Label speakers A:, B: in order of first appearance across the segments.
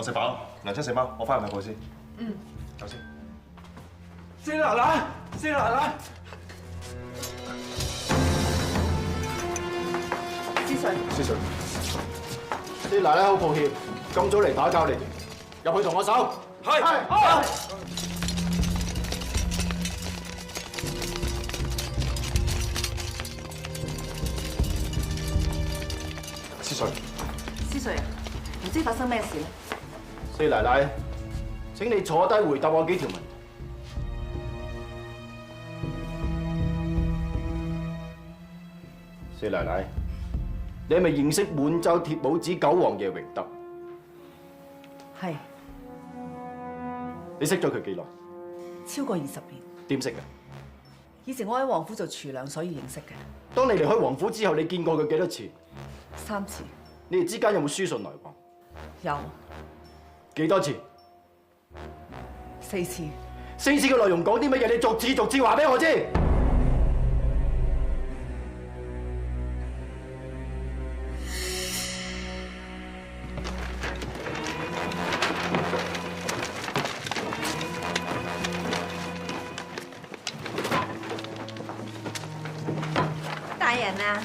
A: 我食飽，娘親食貓，我翻去買布先。
B: 嗯，
A: 走先。
C: 四奶奶，四奶奶，
B: 思瑞，
C: 思瑞，四奶奶好抱歉，咁早嚟打攪你哋，入去同我手。係。
A: 思瑞，
B: 思瑞啊，唔知發生咩事咧？
C: 四奶奶，請你坐低回答我幾條問題。四奶奶，你係咪認識滿洲鐵帽子九王爺榮德？
B: 係
C: 你識咗佢幾耐？
B: 超過20年。
C: 點識嘅？
B: 以前我喺王府做廚娘，所以認識嘅。
C: 當你離開王府之後，你見過佢幾多次
B: 3次。
C: 你哋之間有冇書信來往？
B: 有
C: 幾多次
B: 4次。
C: 4次嘅內容講啲乜嘢？你逐次話俾我知。
D: 大人啊，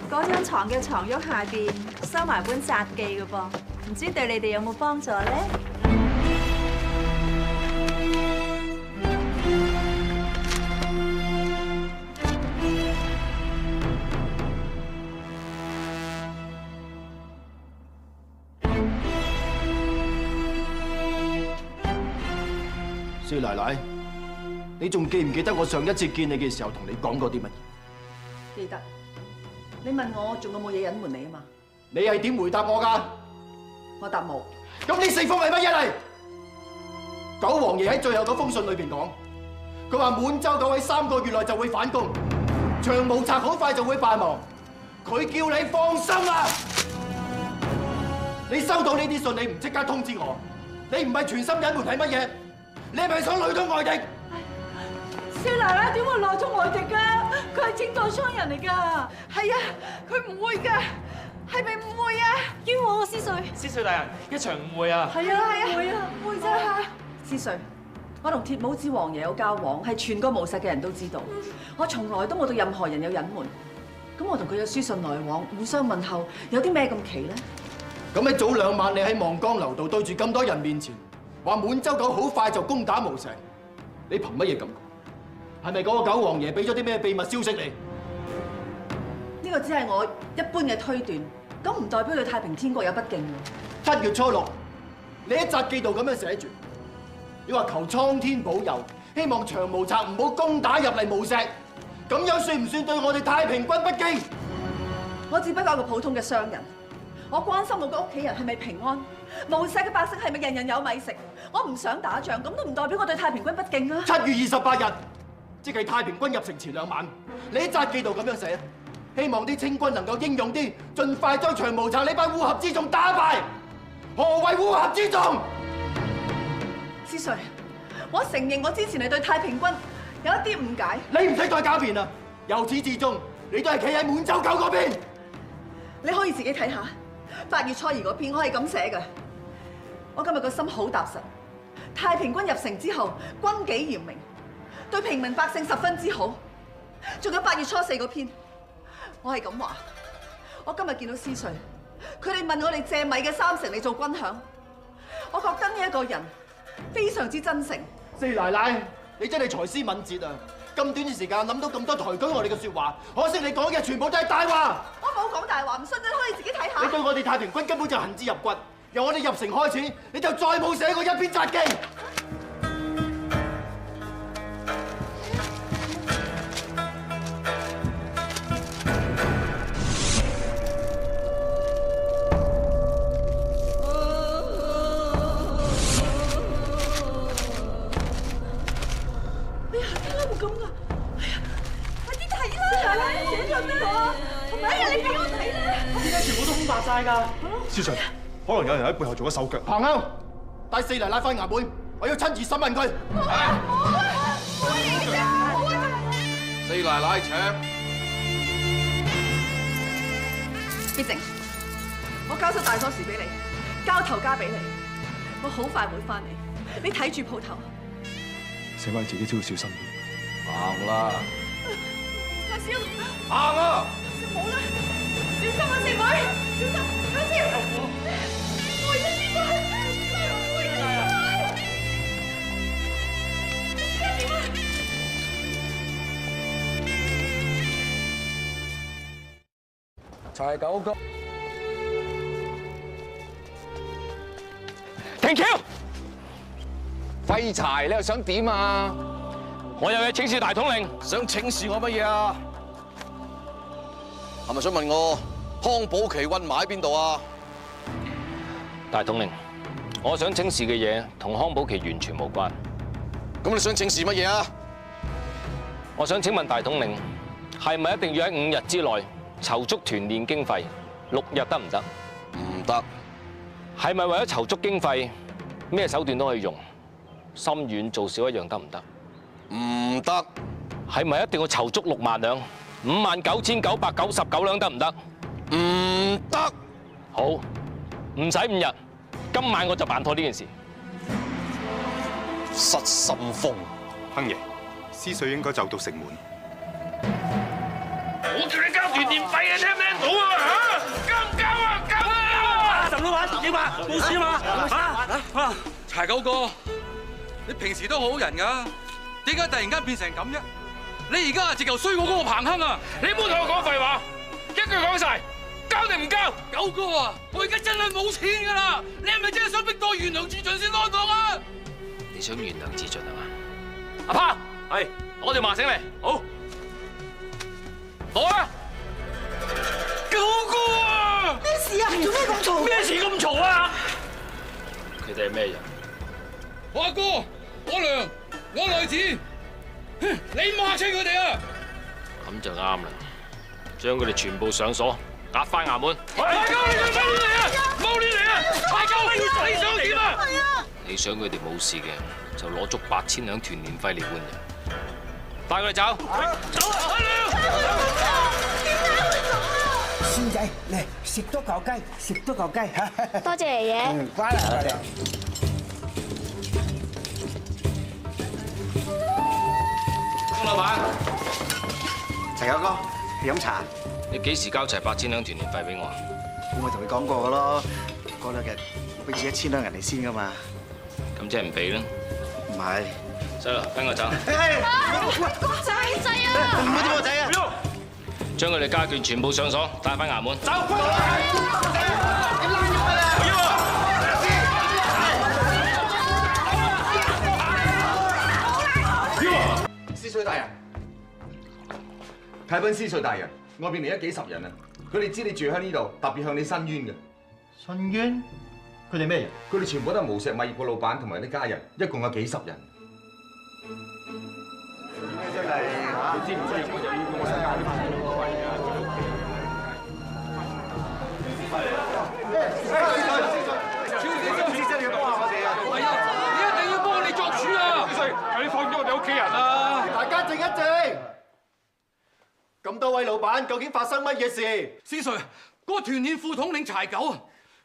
D: 嗰張床嘅床褥下邊收埋本札記嘅噃，唔知對你哋有冇幫助咧？
C: 四奶奶，你仲記唔記得我上一次見你嘅時候同你講過啲乜嘢？
B: 記得。你問我仲有冇嘢隱瞞你啊嘛？
C: 你係點回答我㗎？
B: 我答冇。
C: 咁呢4封係乜嘢嚟？九王爺喺最後嗰封信裏邊講，佢話滿洲9喺3個月內就會反攻，長毛賊好快就會敗亡。佢叫你放心啊！你收到呢啲信，你唔即刻通知我，你唔係全心隱瞞係乜嘢？你係咪想累到外敵？
E: 四奶奶點會內中外敵㗎？佢係清代商人嚟㗎。係啊，佢唔會㗎，係咪唔會啊？冤枉啊，思瑞！
F: 思瑞大人，一場誤會啊！
E: 係啊，唔會啊，唔會啫。
B: 思瑞，我同鐵帽子王爺有交往，係全個無錫嘅人都知道。我從來都冇對任何人有隱瞞。咁我同佢有書信來往，互相問候，有啲咩咁奇咧？
C: 咁喺早2晚，你喺望江樓度對住咁多人面前，話滿洲9好快就攻打無錫，你憑乜嘢咁講？係咪嗰個九王爺俾咗啲咩秘密消息你？
B: 呢個只係我一般嘅推斷，咁唔代表對太平天國有不敬喎。
C: 7月初6，你喺札記度咁樣寫住，你話求蒼天保佑，希望長毛賊唔好攻打入嚟無錫，咁樣算唔算對我哋太平軍不敬？
B: 我只不過係個普通嘅商人，我關心我嘅屋企人係咪平安，無錫嘅百姓係咪人人有米食。我唔想打仗，咁都唔代表我對太平軍不敬啊
C: ！7月28日，即係太平軍入城前2晚，你喺札記度咁樣寫，希望啲清軍能夠英勇啲，盡快將長毛賊呢班烏合之眾打敗。何謂烏合之眾？
B: 思瑞，我承認我之前係對太平軍有一啲誤解。
C: 你唔使再狡辯啦！由始至終，你都係企喺滿洲9嗰邊。
B: 你可以自己睇下8月初2嗰篇，我係咁寫嘅。我今日個心好踏實。太平軍入城之後，軍紀嚴明，對平民百姓十分之好。仲有8月初4嗰篇，我係咁話。我今日見到思瑞，佢哋問我哋借米嘅30嚟做軍餉，我覺得呢一個人非常之真誠。
C: 四奶奶，你真係才思敏捷啊！咁短嘅時間諗到咁多抬舉我哋嘅説話，可惜你講嘅全部都係大話。
B: 我冇講大話，唔信你可以自己睇下。
C: 你對我哋太平軍根本就恨之入骨。由我哋入城開始，你就再冇寫過一篇札記。
E: 哎呀，點解會咁㗎？哎呀，快啲睇啦！奶奶寫咗咩啊？哎呀，你俾我睇啦！
F: 點解全部都空白晒㗎？
A: 思瑞，可能有人喺背後做咗手腳。
C: 彭歐，帶四奶奶返衙門，我要親自審問佢。
G: 四奶奶請。
B: 潔靜，我交出大鎖匙俾你，交頭交俾你，我好快會翻嚟，你睇住鋪頭。
A: 四媽自己都要小心啲。
G: 行啦，
B: 阿少，
G: 行啊！
B: 唔好啦，小心啊，四妹，小心，阿少，我一啲都係。
G: 柴九哥，
H: 停橋！
G: 廢柴，你又想點啊？
H: 我有嘢請示大統領。
G: 想請示我乜嘢啊？係咪想問我康寶琪韞埋喺邊度啊？
H: 大統領，我想請示嘅嘢同康寶琪完全無關。
G: 咁你想請示乜嘢啊？
H: 我想請問大統領，係咪一定要喺5日之內籌足團練經費？6日得唔得？
G: 唔得。
H: 係咪為咗籌足經費，咩手段都可以用？心軟做少一樣得唔得？
G: 唔得。
H: 係咪一定要籌足6萬兩？59,999兩得唔得？
G: 唔得。
H: 好，唔使5日，今晚我就辦妥呢件事。
G: 失心瘋。
A: 亨爺，司水應該就到城門。
F: 我叫你交團年費啊，聽唔聽到啊？嚇，交唔交啊？交唔交啊？岑老闆點啊？冇事啊嘛？
I: 柴九哥，你平時都好人㗎，點解突然間變成咁啫？你而家係直頭衰過嗰個彭亨啊！
F: 你唔好同我講廢話，一句講晒，交定唔交？
I: 九哥啊，我而家真係冇錢㗎啦！你係咪真係想逼到我懸梁自盡先安樂啊？
H: 你想懸梁自盡係嘛？
F: 阿爸，係攞條麻繩嚟，好，攞啊！九哥啊！
B: 咩事啊？做咩咁嘈？
F: 咩事咁嘈啊？
H: 佢哋係咩人？
I: 我阿哥、我娘、我內子，你唔好嚇親佢哋啊！
H: 咁就啱啦，將佢哋全部上鎖，押翻衙門。
F: 大鳩，你想乜嚟啊？冇亂嚟啊！大鳩，你想點啊？
H: 你想佢哋冇事嘅，就攞足8000兩團年費嚟換人，帶佢哋走。
F: 走啊！阿娘，
J: 孫仔，嚟食多嚿雞，食多嚿雞嚇。
K: 多謝爺爺。
J: 乖啦，乖啦。
H: 康老闆，
C: 齊友哥，你飲茶？
H: 你幾時交齊8000兩團年費俾我？
C: 我咪同你講過噶咯，過兩日我俾住1000兩人哋先噶嘛。
H: 咁即係唔俾啦。
C: 唔係。
H: 細路，跟我走。
K: 仔啊！
C: 唔好掂我仔啊！
H: 將佢哋家眷全部上鎖，帶翻衙門。走！
C: 司水大人，啟稟司水大人，外邊嚟咗幾十人啊！佢哋知你住喺呢度，特別向你申冤嘅。
A: 申冤？佢哋咩人？
C: 佢哋全部都係無錫物業嘅老闆同埋啲家人，一共有幾十人。真係嚇！你知唔知我就要我身價呢排好貴啊！司水，你要幫下我哋啊！
I: 係啊，你一定要幫我哋作主啊！
F: 司水，你放咗我哋屋企人啦！
C: 大家靜一靜。咁多位老闆，究竟發生乜嘢事？
I: 司水，嗰個團練副統領柴九啊，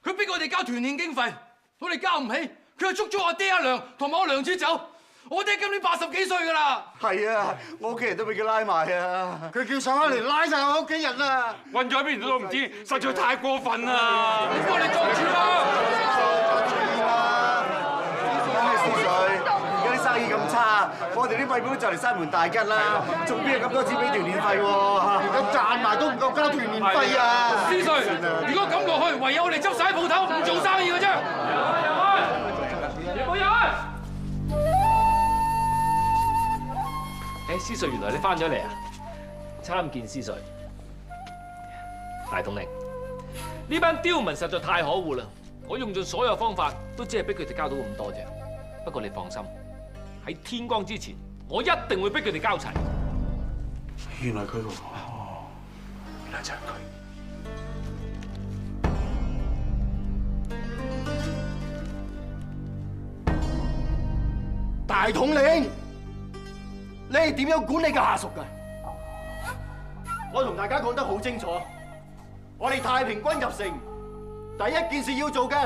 I: 佢逼我哋交團練經費，我哋交唔起，佢就捉咗我爹阿娘同埋我娘子走。我爹今年80幾歲㗎啦。係啊，我屋企人都俾佢拉埋啊！佢叫上返嚟拉晒我屋企人啊！
F: 韞咗喺邊度都唔知，實在太過分啦！
I: 你幫我哋作主啊！
C: 司水，而家啲生意咁差，我哋啲貴賓就嚟閂門大吉啦，仲邊有咁多錢俾團練費喎？而家賺埋都唔夠交團練費啊！
I: 司水，如果咁落去，唯有我哋執晒鋪頭，唔做生意㗎啫。
F: 冇人！
H: 司水，原來你翻咗嚟啊！參見司水。大統領，呢班刁民實在太可惡啦！我用盡所有方法，都只係逼佢哋交到咁多啫。不過你放心，喺天光之前，我一定會逼佢哋交齊。
C: 原來佢喎，原來就係佢。大統領，你係點樣管理嘅下屬㗎？我同大家講得好清楚，我哋太平軍入城，第一件事要做嘅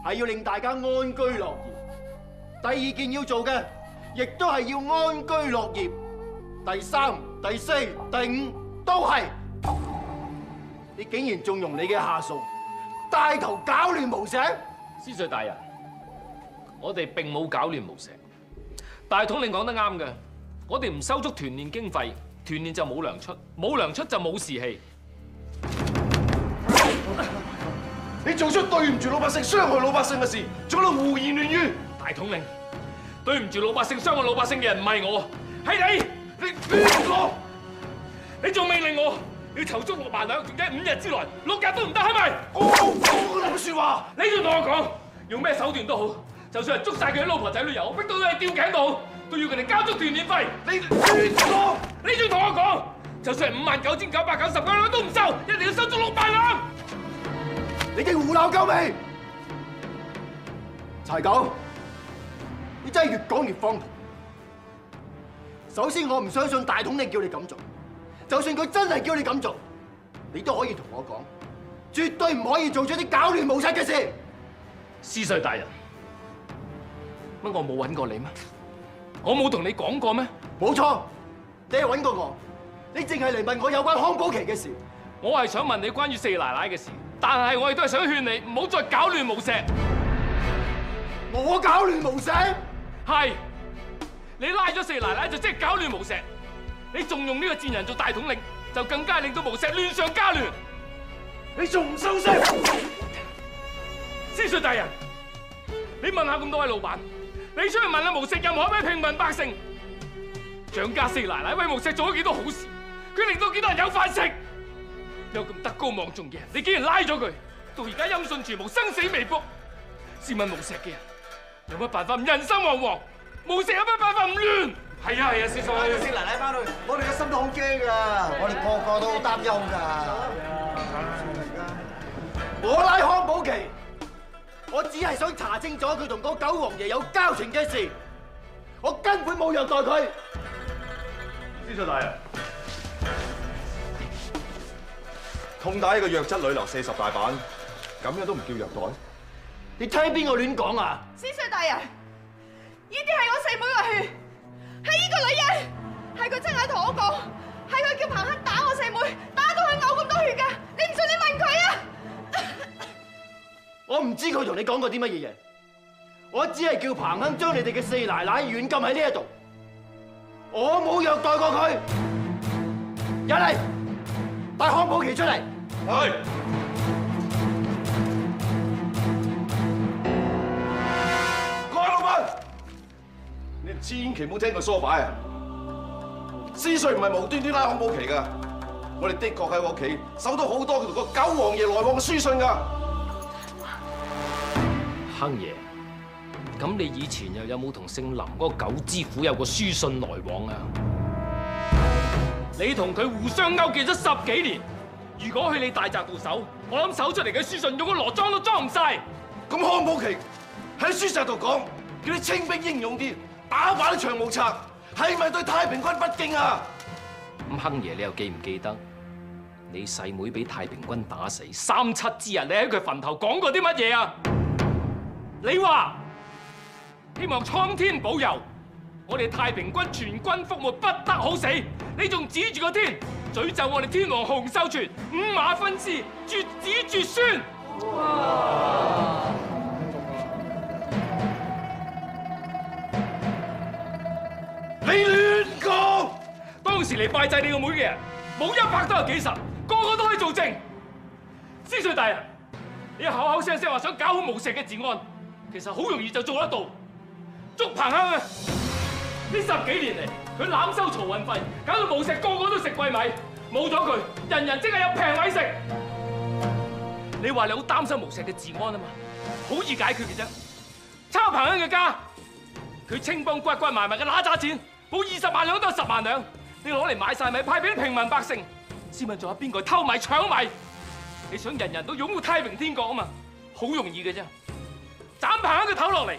C: 係要令大家安居樂業。第二件要做嘅，亦都係要安居樂業。第三、第四、第五都係。你竟然縱容你嘅下屬帶頭搞亂無錫？
H: 司稅大人，我哋並冇搞亂無錫。大統領講得啱嘅，我哋唔收足團練經費，團練就冇糧出，冇糧出就冇士氣。
I: 你做出對唔住老百姓、傷害老百姓嘅事，仲喺度胡言亂語。
H: 大統領，對唔住老百姓、傷害老百姓嘅人唔係我，係你。你仲命令我要籌足6萬兩，仲喺5日之內，6日都唔得，係咪？
I: 我冇講咁嘅説話。
H: 你仲同我講，用咩手段都好，就算係捉晒佢啲老婆仔女遊，逼到佢哋吊頸度，都要佢哋交足團練費。你仲同我講，就算係59,999兩都唔收，一定要收足6萬兩。
C: 你哋胡鬧夠未？柴九，你真係越講越荒唐。首先，我唔相信大統領叫你咁做。就算佢真係叫你咁做，你都可以同我講，絕對唔可以做出啲搞亂無錫嘅事。
H: 司稅大人，乜我冇揾過你咩？我冇同你講過咩？
C: 冇錯，你係揾過我，你淨係嚟問我有關康保期嘅事。
H: 我係想問你關於四奶奶嘅事，但係我亦都係想勸你唔好再搞亂無錫。
C: 我搞亂無錫？
H: 係，你拉咗四奶奶就即係搞亂無錫。你仲用呢個賤人做大統領，就更加令到無錫亂上加亂。
I: 你仲唔收聲？
H: 司稅大人，你問下咁多位老闆，你出去問下無錫任何一位平民百姓，蔣家四奶奶為無錫做咗幾多好事？佢令到幾多人有飯食？有咁德高望重嘅人，你竟然拉咗佢，到而家音訊全無，生死未卜。試問無錫嘅人有乜辦法唔人心惶惶？無錫有乜辦法唔亂？係啊，司稅。
J: 四奶奶翻去，我哋嘅心都好驚㗎，我哋個個都好擔憂㗎。
C: 我拉康保期，我只係想查清楚佢同嗰九王爺有交情嘅事，我根本冇虐待佢。
A: 司稅大人，痛打一個弱質女流40大板，咁樣都唔叫虐待？
C: 你聽邊個亂講啊？
B: 司稅大人，呢啲係我四妹嘅血。係呢個女人，係佢親眼同我講，係佢叫彭亨打我四妹，打到佢嘔咁多血㗎。你唔信你問佢啊！
C: 我唔知佢同你講過啲乜嘢嘢，我只係叫彭亨將你哋嘅四奶奶軟禁喺呢一度，我冇虐待過佢。入嚟，帶康保期出嚟。
A: 係。
I: 各位老闆，你哋千祈唔好聽佢唆擺啊！司稅唔係無端端拉康保期㗎，我哋的確喺我屋企收到好多佢同個九王爺來往嘅書信㗎。
H: 亨爺，咁你以前又有冇同姓林嗰個九知府有個書信來往啊？你同佢互相勾結咗10幾年，如果去你大宅度搜，我諗搜出嚟嘅書信用個羅裝都裝唔晒。
I: 咁康保期喺書札度講，叫你清兵英勇啲，打敗啲長毛賊，係咪對太平軍不敬啊？
H: 咁亨爺，你又記唔記得你細妹俾太平軍打死37之日，你喺佢墳頭講過啲乜嘢啊？你話希望蒼天保佑我哋太平軍全軍覆沒，不得好死。你仲指住個天詛咒我哋天王洪秀全5馬分屍，絕子絕孫。哇！
I: 你亂講！
H: 當時嚟拜祭你個妹嘅人冇100都有幾十，個個都可以做證。司稅大人，你口口聲聲話想搞好無錫嘅治安，其實好容易就做得到。捉彭亨啊！呢10幾年嚟，佢濫收漕運費，搞到無錫個個都食貴米，冇咗佢，人人即係有平米食。你話你好擔心無錫嘅治安啊嘛，好易解決嘅啫。抄彭亨嘅家，佢青幫骨骨埋埋嘅揦渣錢，冇20萬兩都有10萬兩，你攞嚟買晒米派俾啲平民百姓。試問仲有邊個偷米搶米？你想人人都擁護太平天國啊嘛，好容易嘅啫。斬彭亨嘅頭落嚟，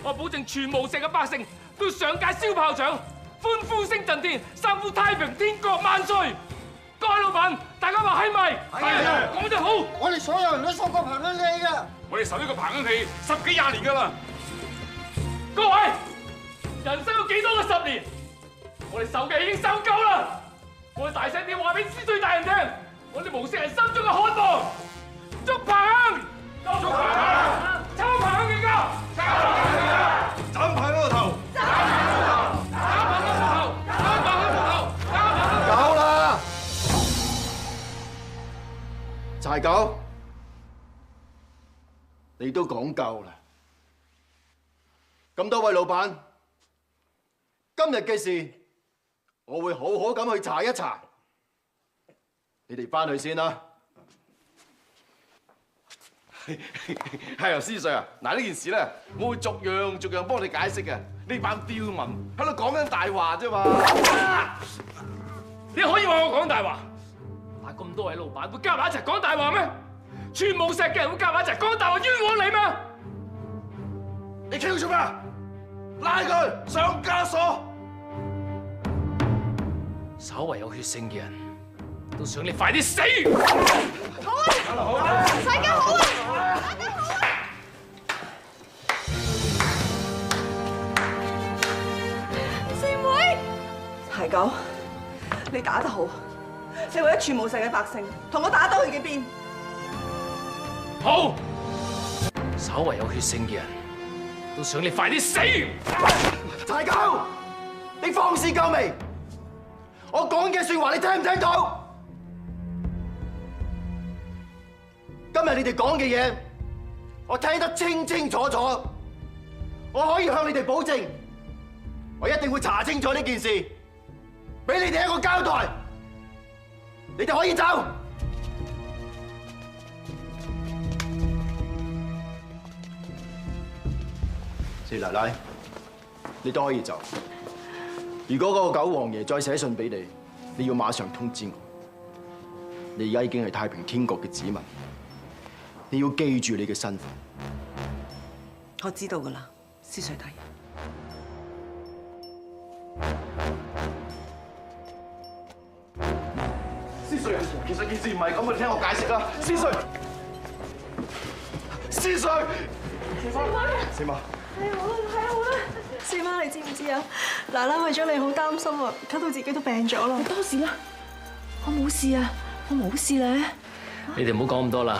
H: 我保證全無錫嘅百姓都上街燒炮仗，歡呼聲震天，三呼太平天國萬歲！各位老闆，大家話係咪？係啊，講得好。
J: 我哋所有人都送過彭亨你㗎。
H: 我哋受呢個棚氣10幾20年㗎啦。各位，人生有幾多個10年？我哋受嘅已經受夠啦！我哋大聲啲話俾司水大人聽，我哋無錫人心中嘅渴望，捉棚，捉棚，抽棚嘅家，抽棚嘅家，斬棚嗰個頭，斬棚嗰個頭，斬棚嗰個頭，斬棚嗰個頭，斬棚嗰個頭。
C: 夠啦！柴九，你都講夠啦。咁多位老闆，今日嘅事，我會好好咁去查一查。你哋返去先啦。
A: 係啊，司 Sir 啊，嗱呢件事咧，我會逐樣幫你解釋嘅。呢班刁民喺度講緊大話啫嘛。
H: 你可以話我講大話，但咁多位老闆會加埋一齊講大話咩？全無錫嘅人會加埋一齊講大話冤枉你咩？
A: 你企佢做咩？拉佢上枷鎖！
H: 稍為有血性嘅人都想你快啲死！
K: 好啊，大家好啊，大家好啊！師妹，
B: 柴九，你打得好，你為咗全無錫嘅百姓，同我打到去嘅邊？
H: 好，稍為有血性嘅人都想你快啲死！
C: 柴九，你放肆夠未？我講嘅說話你聽唔聽到？今日你哋講嘅嘢，我聽得清清楚楚。我可以向你哋保證，我一定會查清楚呢件事，俾你哋一個交代。你哋可以走。四奶奶，你都可以走。如果嗰個九王爺再寫信俾你，你要馬上通知我。你而家已經係太平天國嘅子民，你要記住你嘅身份。
B: 我知道㗎啦，司水大人。
A: 司 Sir， 其實件事唔係咁，你聽我解釋啦。司 Sir， 司 Sir， 四媽。
D: 係好啦，四媽你知唔知啊？奶奶為咗你好擔心啊，搞到自己都病咗啦。
E: 多事啦，我冇事啊，我冇事咧。
F: 你哋唔好講咁多啦，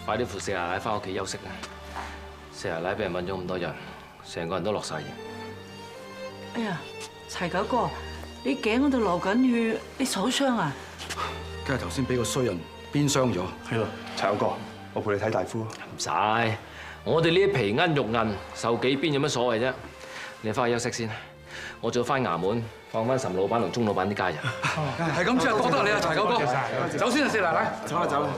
F: 快啲扶四奶奶翻屋企休息啊！四奶奶俾人問咗咁多日，成個人都落晒型。
E: 哎呀，柴九哥，你頸嗰度流緊血，你手傷啊？
I: 梗係頭先俾個衰人鞭傷咗。
A: 係咯，柴九哥，我陪你睇大夫。
F: 唔使，我哋呢啲皮韌肉韌，受幾鞭有乜所謂啫？你翻去休息先，我仲要翻衙門放翻岑老闆同鐘老闆啲家人。
I: 係咁，之後多得你啊，柴九哥。走先啊，四奶奶。
A: 走啦，走啦。